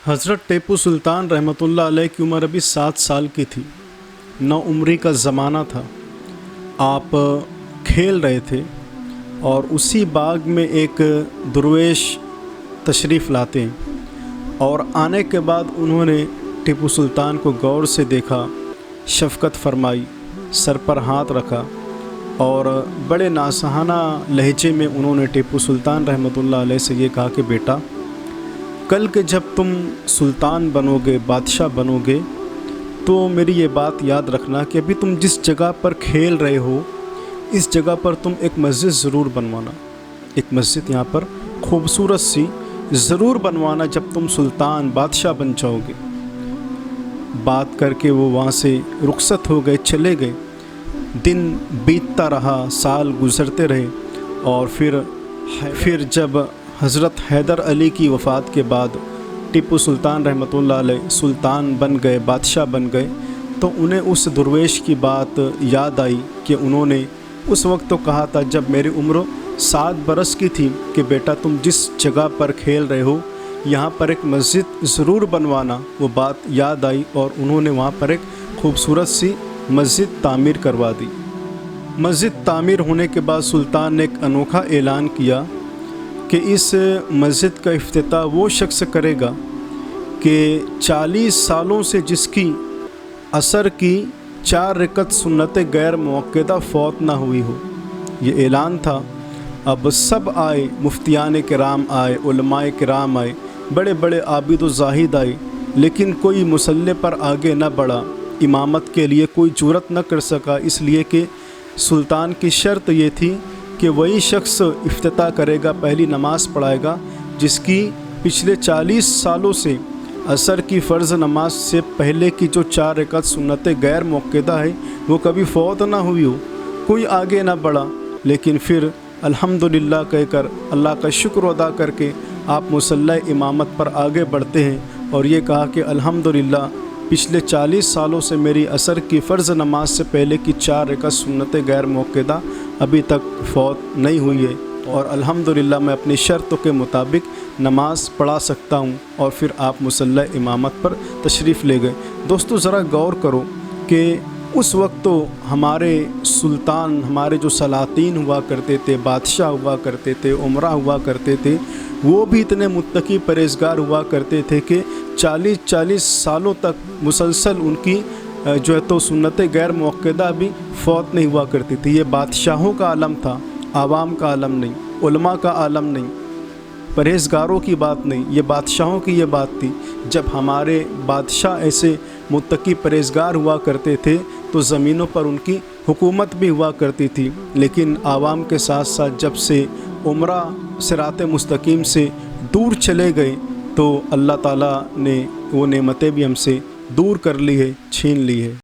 हज़रत टीपू सुल्तान रहमतुल्लाह अलैह की उम्र अभी 7 साल की थी। नौउम्री का ज़माना था। आप खेल रहे थे और उसी बाग में एक दरवेश तशरीफ़ लाते हैं और आने के बाद उन्होंने टीपू सुल्तान को गौर से देखा, शफ़क़त फरमाई, सर पर हाथ रखा और बड़े नासहाना लहजे में उन्होंने टीपू सुल्तान रहमतुल्लाह अलैह से ये कहा कि बेटा, कल के जब तुम सुल्तान बनोगे, बादशाह बनोगे, तो मेरी ये बात याद रखना कि अभी तुम जिस जगह पर खेल रहे हो, इस जगह पर तुम एक मस्जिद ज़रूर बनवाना। एक मस्जिद यहाँ पर खूबसूरत सी ज़रूर बनवाना जब तुम सुल्तान बादशाह बन जाओगे। बात करके वो वहाँ से रुखसत हो गए, चले गए। दिन बीतता रहा, साल गुज़रते रहे और फिर जब हज़रत हैदर अली की वफ़ात के बाद टीपू सुल्तान रहमतुल्लाह अलैह सुल्तान बन गए, बादशाह बन गए, तो उन्हें उस दरवेश की बात याद आई कि उन्होंने उस वक्त तो कहा था जब मेरी उम्र 7 बरस की थी कि बेटा तुम जिस जगह पर खेल रहे हो यहाँ पर एक मस्जिद ज़रूर बनवाना। वो बात याद आई और उन्होंने वहाँ पर एक खूबसूरत सी मस्जिद तामीर करवा दी। मस्जिद तामीर होने के बाद सुल्तान ने एक अनोखा ऐलान किया कि इस मस्जिद का इफ्तिताह वो शख्स करेगा कि 40 सालों से जिसकी असर की 4 रकअत सुन्नत गैर मुअक्कदा फ़ौत ना हुई हो। ये ऐलान था। अब सब आए, मुफ्तियान किराम आए, उलमाए किराम आए, बड़े बड़े आबिद व ज़ाहिद आए, लेकिन कोई मुसल्ले पर आगे न बढ़ा। इमामत के लिए कोई जुरत न कर सका, इसलिए कि सुल्तान की शर्त ये थी कि वही शख्स इफ्तिताह करेगा, पहली नमाज़ पढ़ाएगा जिसकी पिछले 40 सालों से असर की फ़र्ज़ नमाज से पहले की जो 4 रकात सुन्नत गैर मुअक्कदा है वो कभी फ़ौत ना हुई हो। कोई आगे ना बढ़ा, लेकिन फिर अल्हम्दुलिल्लाह कहकर अल्लाह का शुक्र अदा करके आप मुसल्ला इमामत पर आगे बढ़ते हैं और ये कहा कि अल्हम्दुलिल्लाह पिछले 40 सालों से मेरी असर की फ़र्ज़ नमाज से पहले की 4 रकात सुन्नत गैर मुअक्कदा अभी तक फ़ौत नहीं हुई है और अल्हम्दुलिल्लाह मैं अपनी शर्तों के मुताबिक नमाज़ पढ़ा सकता हूँ। और फिर आप मुसल्ला इमामत पर तशरीफ़ ले गए। दोस्तों ज़रा गौर करो कि उस वक्त तो हमारे सुल्तान, हमारे जो सलातीन हुआ करते थे, बादशाह हुआ करते थे, उमरा हुआ करते थे, वो भी इतने मुत्तकी परहेज़गार हुआ करते थे कि 40-40 सालों तक मुसलसल उनकी जो है तो सुन्नत गैर मुअक्कदा भी फ़ौत नहीं हुआ करती थी। ये बादशाहों का आलम था, आवाम का आलम नहीं, उलमा का आलम नहीं, परहेज़गारों की बात नहीं, ये बादशाहों की ये बात थी। जब हमारे बादशाह ऐसे मुत्तकी परहेज़गार हुआ करते थे तो ज़मीनों पर उनकी हुकूमत भी हुआ करती थी। लेकिन आवाम के साथ साथ जब से उमरा सिरात मुस्तकीम से दूर चले गए तो अल्लाह ताला ने वो नेमतें भी हमसे दूर कर ली है, छीन ली है।